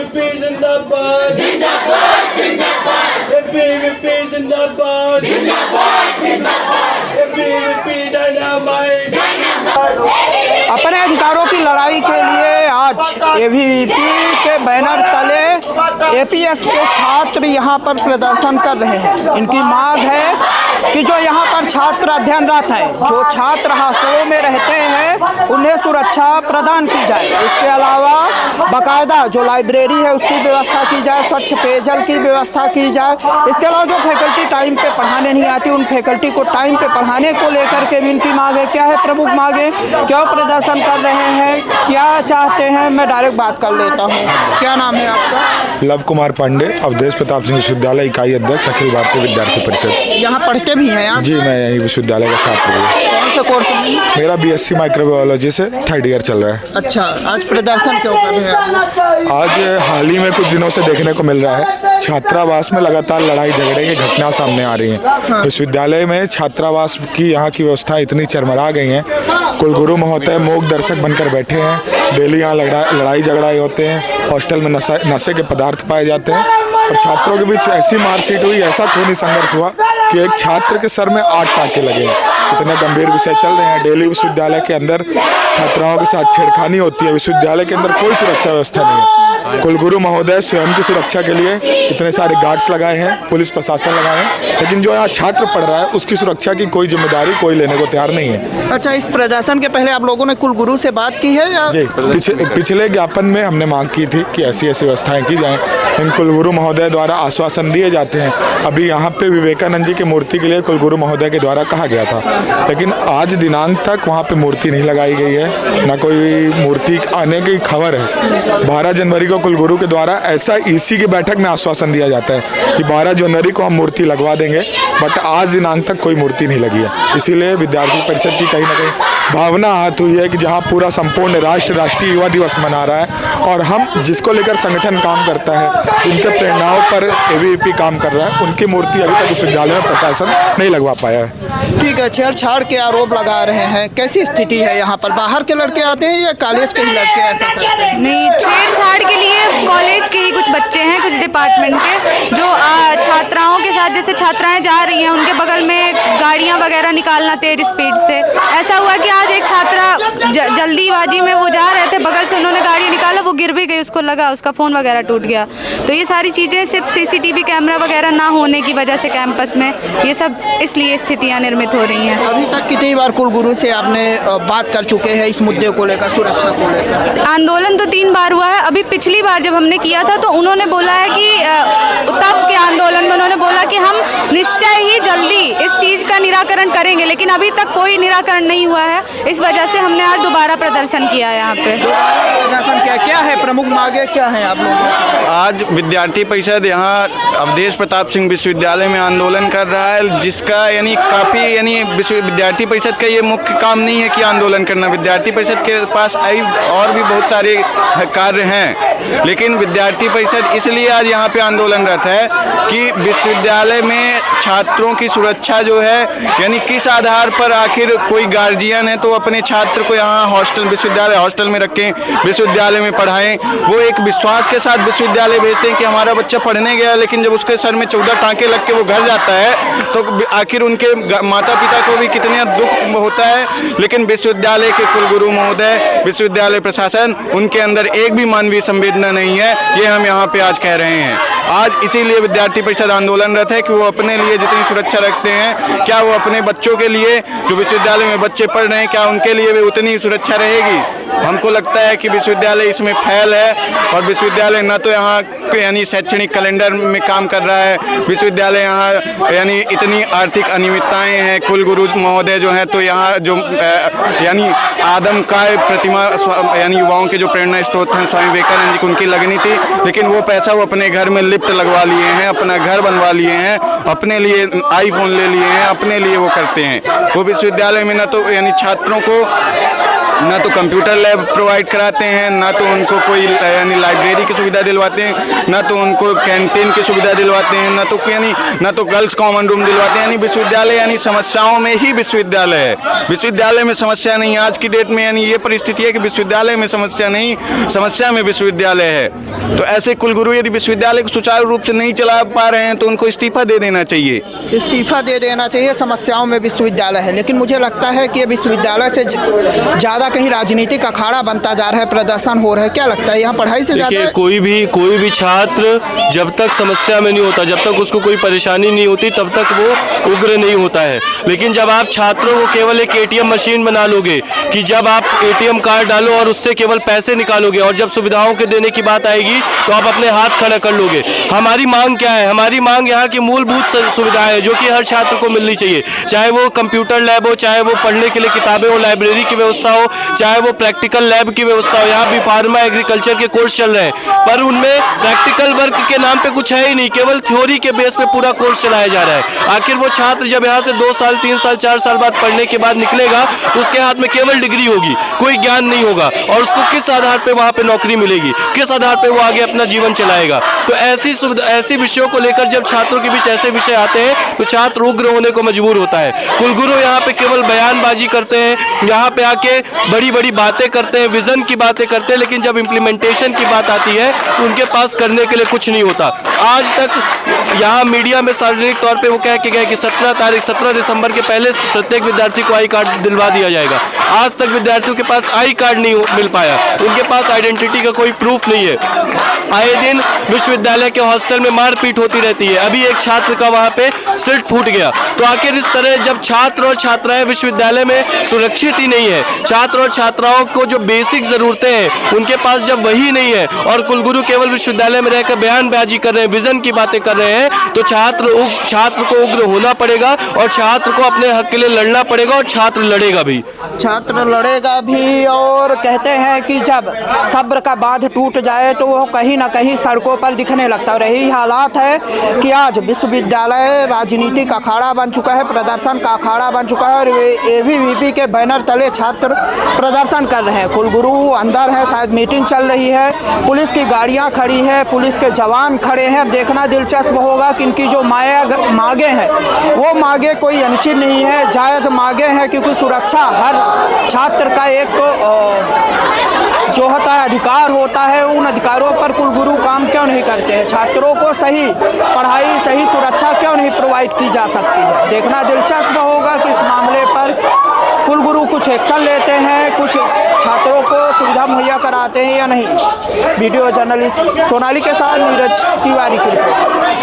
ABVP जिंदाबाद जिंदाबाद जिंदाबाद एबीवीपी जिंदाबाद जिंदाबाद जिंदाबाद एबीवीपी डायनामाइट। अपने अधिकारों की लड़ाई के लिए आज एबीवीपी के बैनर तले एपीएस के छात्र यहां पर प्रदर्शन कर रहे हैं। इनकी मांग है कि जो यहां पर छात्र अध्ययनरत हैं, जो छात्र हॉस्टलों में रहते हैं, उन्हें सुरक्षा प्रदान की जाए। इसके अलावा बाकायदा जो लाइब्रेरी है उसकी व्यवस्था की जाए, स्वच्छ पेयजल की व्यवस्था की जाए। इसके अलावा जो फैकल्टी टाइम पे पढ़ाने नहीं आती, उन फैकल्टी को टाइम पे पढ़ाने को लेकर के भी इनकी मांग है। क्या है प्रमुख मांगे, क्यों प्रदर्शन कर रहे हैं, क्या चाहते हैं, मैं डायरेक्ट बात कर लेता हूँ। क्या नाम है आपका? लव कुमार पांडे, अवधेश प्रताप सिंह विश्वविद्यालय इकाई अध्यक्ष, अखिल भारतीय विद्यार्थी परिषद। यहाँ पढ़ते भी हैं आप? जी, मैं यही विश्वविद्यालय का छात्र हूँ। कौन सा कोर्स में? मेरा बीएससी माइक्रोबायोलॉजी से 3rd ईयर चल रहा है। अच्छा, आज प्रदर्शन क्यों कर रहे हैं? आज हाल ही में कुछ दिनों से देखने को मिल रहा है, छात्रावास में लगातार लड़ाई झगड़े की घटना सामने आ रही हैं। विश्वविद्यालय में छात्रावास की यहाँ की व्यवस्था इतनी चरमरा गई है, कुलगुरु महोदय मूक दर्शक बनकर बैठे हैं। डेली यहाँ लड़ाई झगड़ाई होते हैं, हॉस्टल में नशे के पदार्थ पाए जाते हैं और छात्रों के बीच ऐसी मारपीट हुई, ऐसा खूनी संघर्ष हुआ कि एक छात्र के सर में 8 टाँके लगे। इतने गंभीर विषय चल रहे हैं। डेली विश्वविद्यालय के अंदर छात्राओं के साथ छेड़खानी होती है। विश्वविद्यालय के अंदर कोई सुरक्षा व्यवस्था नहीं है। कुलगुरु महोदय स्वयं की सुरक्षा के लिए इतने सारे गार्ड्स लगाए हैं, पुलिस प्रशासन लगाए हैं, लेकिन जो यहाँ छात्र पढ़ रहा है उसकी सुरक्षा की कोई जिम्मेदारी कोई लेने को तैयार नहीं है। अच्छा, इस प्रदर्शन के पहले आप लोगों ने कुलगुरु से बात की है या? जी, पिछले ज्ञापन में हमने मांग की थी कि ऐसी ऐसी व्यवस्थाएं की जाएं। इन कुलगुरु महोदय द्वारा आश्वासन दिए जाते हैं। अभी यहाँ पे विवेकानंद जी की मूर्ति के लिए कुलगुरु महोदय के द्वारा कहा गया था, लेकिन आज दिनांक तक वहाँ पे मूर्ति नहीं लगाई गई है, ना कोई मूर्ति आने की खबर है। 12 जनवरी को कुलगुरु के द्वारा ऐसा ईसी की बैठक में आश्वासन दिया जाता है कि 12 जनवरी को हम मूर्ति लगवा देंगे, बट आज दिनांक तक कोई मूर्ति नहीं लगी है। इसीलिए विद्यार्थी परिषद की कहीं ना कहीं भावना हाथ हुई है कि जहां पूरा संपूर्ण राष्ट्र राष्ट्रीय युवा दिवस मना रहा है और हम जिसको लेकर संगठन काम करता है, उनके प्रेरणाओं पर एबीवीपी काम कर रहा है, उनकी मूर्ति अभी तक विश्वविद्यालय में प्रशासन नहीं लगवा पाया है। ठीक है, छेड़छाड़ के आरोप लगा रहे हैं, कैसी स्थिति है यहाँ पर? बाहर के लड़के आते हैं या कॉलेज के ही लड़के ऐसा करते हैं? नहीं, छेड़छाड़ के लिए कॉलेज के ही कुछ बच्चे हैं, कुछ डिपार्टमेंट के, जो छात्राओं के साथ, जैसे छात्राएं जा रही हैं उनके बगल में गाड़ियां वगैरह निकालना तेज स्पीड से। ऐसा हुआ कि आज एक छात्रा जल्दीबाजी में वो जा रहे थे, बगल से उन्होंने गाड़ी निकाला, वो गिर भी गई, उसको लगा, उसका फ़ोन वगैरह टूट गया। तो ये सारी चीज़ें सिर्फ सीसीटीवी कैमरा वगैरह ना होने की वजह से कैंपस में ये सब इसलिए स्थितियाँ निर्मित हो रही हैं। अभी तक कितनी बार कुलगुरु से आपने बात कर चुके हैं इस मुद्दे को लेकर, सुरक्षा को लेकर? आंदोलन तो 3 बार हुआ है। अभी पिछली बार जब हमने किया था तो उन्होंने बोला है कि तब के आंदोलन में उन्होंने बोला कि हम निश्चय ही जल्दी इस चीज़ का निराकरण करेंगे, लेकिन अभी तक कोई निराकरण नहीं हुआ है। इस वजह से हमने आज दोबारा प्रदर्शन किया है यहाँ पे। प्रदर्शन क्या है, प्रमुख मांगे क्या है आप लोगों? आज विद्यार्थी परिषद यहाँ अवधेश प्रताप सिंह विश्वविद्यालय में आंदोलन कर रहा है, जिसका काफ़ी विद्यार्थी परिषद का ये मुख्य काम नहीं है कि आंदोलन करना। विद्यार्थी परिषद के पास और भी बहुत सारे कार्य हैं, लेकिन विद्यार्थी परिषद इसलिए आज यहाँ पे आंदोलनरत है कि विश्वविद्यालय में छात्रों की सुरक्षा जो है, यानी किस आधार पर आखिर कोई गार्जियन है तो अपने छात्र को यहाँ विश्वविद्यालय हॉस्टल में रखें, विश्वविद्यालय में पढ़ाएं। वो एक विश्वास के साथ विश्वविद्यालय भेजते हैं कि हमारा बच्चा पढ़ने गया, लेकिन जब उसके सर में 14 टाँके लग के वो घर जाता है तो आखिर उनके माता पिता को भी कितना दुख होता है। लेकिन विश्वविद्यालय के कुलगुरु महोदय, विश्वविद्यालय प्रशासन, उनके अंदर एक भी मानवीय संवेदना नहीं है। ये हम यहाँ पे आज कह रहे हैं। आज इसीलिए विद्यार्थी परिषद आंदोलनरत है कि वो अपने लिए जितनी सुरक्षा रखते हैं, क्या वो अपने बच्चों के लिए, जो विश्वविद्यालय में बच्चे पढ़ रहे हैं, क्या उनके लिए भी उतनी सुरक्षा रहेगी? हमको लगता है कि विश्वविद्यालय इसमें फैल है और विश्वविद्यालय न तो यहाँ यानी शैक्षणिक कैलेंडर में काम कर रहा है, विश्वविद्यालय यहाँ यानी इतनी आर्थिक अनियमितताएं हैं। कुलगुरु महोदय जो हैं तो यहाँ जो यानी आदमकाय प्रतिमा यानी युवाओं के जो प्रेरणा स्रोत हैं स्वामी विवेकानंद जी की, उनकी लगनी थी, लेकिन वो पैसा वो अपने घर में लिफ्ट लगवा लिए हैं, अपना घर बनवा लिए हैं, अपने लिए आईफोन ले लिए हैं, अपने लिए वो करते हैं। वो विश्वविद्यालय में न तो यानी छात्रों को ना तो कंप्यूटर लैब प्रोवाइड कराते हैं, ना तो उनको कोई यानी लाइब्रेरी की सुविधा दिलवाते हैं, ना तो उनको कैंटीन की सुविधा दिलवाते हैं, ना तो गर्ल्स कॉमन रूम दिलवाते हैं। यानी विश्वविद्यालय यानी समस्याओं में ही विश्वविद्यालय है। विश्वविद्यालय में समस्या नहीं। आज की डेट में यानी ये परिस्थिति है कि विश्वविद्यालय में समस्या नहीं, समस्या में विश्वविद्यालय है। तो ऐसे कुलगुरु यदि विश्वविद्यालय को सुचारू रूप से नहीं चला पा रहे हैं तो उनको इस्तीफा दे देना चाहिए। इस्तीफा दे देना चाहिए। समस्याओं में विश्वविद्यालय है, लेकिन मुझे लगता है कि ये विश्वविद्यालय से ज़्यादा कहीं राजनीतिक अखाड़ा बनता जा रहा है, प्रदर्शन हो रहा है। क्या लगता है यहाँ पढ़ाई से ज़्यादा? कोई भी छात्र जब तक समस्या में नहीं होता, जब तक उसको कोई परेशानी नहीं होती, तब तक वो उग्र नहीं होता है। लेकिन जब आप छात्रों को केवल एक एटीएम मशीन बना लोगे कि जब आप एटीएम कार्ड डालो और उससे केवल पैसे निकालोगे, और जब सुविधाओं के देने की बात आएगी तो आप अपने हाथ खड़ा कर लोगे। हमारी मांग क्या है? हमारी मांग यहाँ की मूलभूत सुविधाएं जो कि हर छात्र को मिलनी चाहिए, चाहे वो कंप्यूटर लैब हो, चाहे वो पढ़ने के लिए किताबें हो, लाइब्रेरी की व्यवस्था हो, चाहे वो प्रैक्टिकल लैब की व्यवस्था हो। यहाँ भी फार्मा एग्रीकल्चर के कोर्स चल रहे हैं, पर उनमें प्रैक्टिकल वर्क के नाम पे कुछ है ही नहीं, केवल थ्योरी के बेस पे पूरा कोर्स चलाया जा रहा है। आखिर वो छात्र जब यहाँ से 2 साल 3 साल 4 साल बाद पढ़ने के बाद निकलेगा तो उसके हाथ में केवल डिग्री होगी, कोई ज्ञान नहीं होगा, और उसको किस आधार पे वहाँ पे नौकरी मिलेगी, किस आधार पे वो आगे अपना जीवन चलाएगा। तो ऐसी विषयों को लेकर जब छात्रों के बीच ऐसे विषय आते हैं तो छात्र उग्र होने को मजबूर होता है। कुलगुरु यहाँ पे केवल बयानबाजी करते हैं, यहाँ पे आके बड़ी बड़ी बातें करते हैं, विजन की बातें करते हैं, लेकिन जब इम्प्लीमेंटेशन की बात आती है तो उनके पास करने के लिए कुछ नहीं होता। आज तक यहाँ मीडिया में सार्वजनिक तौर पे वो कह के गए कि 17 दिसंबर के पहले प्रत्येक विद्यार्थी को आई कार्ड दिलवा दिया जाएगा। आज तक विद्यार्थियों के पास आई कार्ड नहीं मिल पाया, उनके पास आइडेंटिटी का कोई प्रूफ नहीं है। आए दिन विश्वविद्यालय के हॉस्टल में मारपीट होती रहती है। अभी एक छात्र का वहाँ पे सिर फूट गया। तो आखिर इस तरह जब छात्र और छात्राएं विश्वविद्यालय में सुरक्षित ही नहीं है, छात्र और छात्राओं को जो बेसिक ज़रूरतें हैं उनके पास जब वही नहीं है, और कुलगुरु केवल विश्वविद्यालय में रहकर बयानबाजी कर रहे हैं, विजन की बातें कर रहे हैं, तो छात्र को उग्र होना पड़ेगा और छात्र को अपने हक के लिए लड़ना पड़ेगा, और छात्र लड़ेगा भी। छात्र लड़ेगा भी। और कहते हैं कि जब सब्र का बांध टूट जाए तो वो कहीं ना कहीं सड़कों पर दिखने लगता है। और यही हालात है कि आज विश्वविद्यालय राजनीतिक अखाड़ा बन चुका है, प्रदर्शन का अखाड़ा बन चुका है, और एबीवीपी के बैनर तले छात्र प्रदर्शन कर रहे हैं। कुलगुरु अंदर है, शायद मीटिंग चल रही है, पुलिस की गाड़ियां खड़ी है, पुलिस के जवान खड़े हैं। देखना दिलचस्प होगा कि इनकी जो मांगे हैं वो मांगे कोई अनुचित नहीं है, जायज़ मांगे हैं, क्योंकि सुरक्षा हर छात्र का एक जो होता है अधिकार होता है। उन अधिकारों पर कुलगुरु काम क्यों नहीं करते हैं? छात्रों को सही पढ़ाई, सही सुरक्षा क्यों नहीं प्रोवाइड की जा सकती है? देखना दिलचस्प होगा कि इस मामले पर कुलगुरु कुछ एक्शन लेते हैं, कुछ छात्रों को सुविधा मुहैया कराते हैं या नहीं। वीडियो जर्नलिस्ट सोनाली के साथ नीरज तिवारी की रिपोर्ट।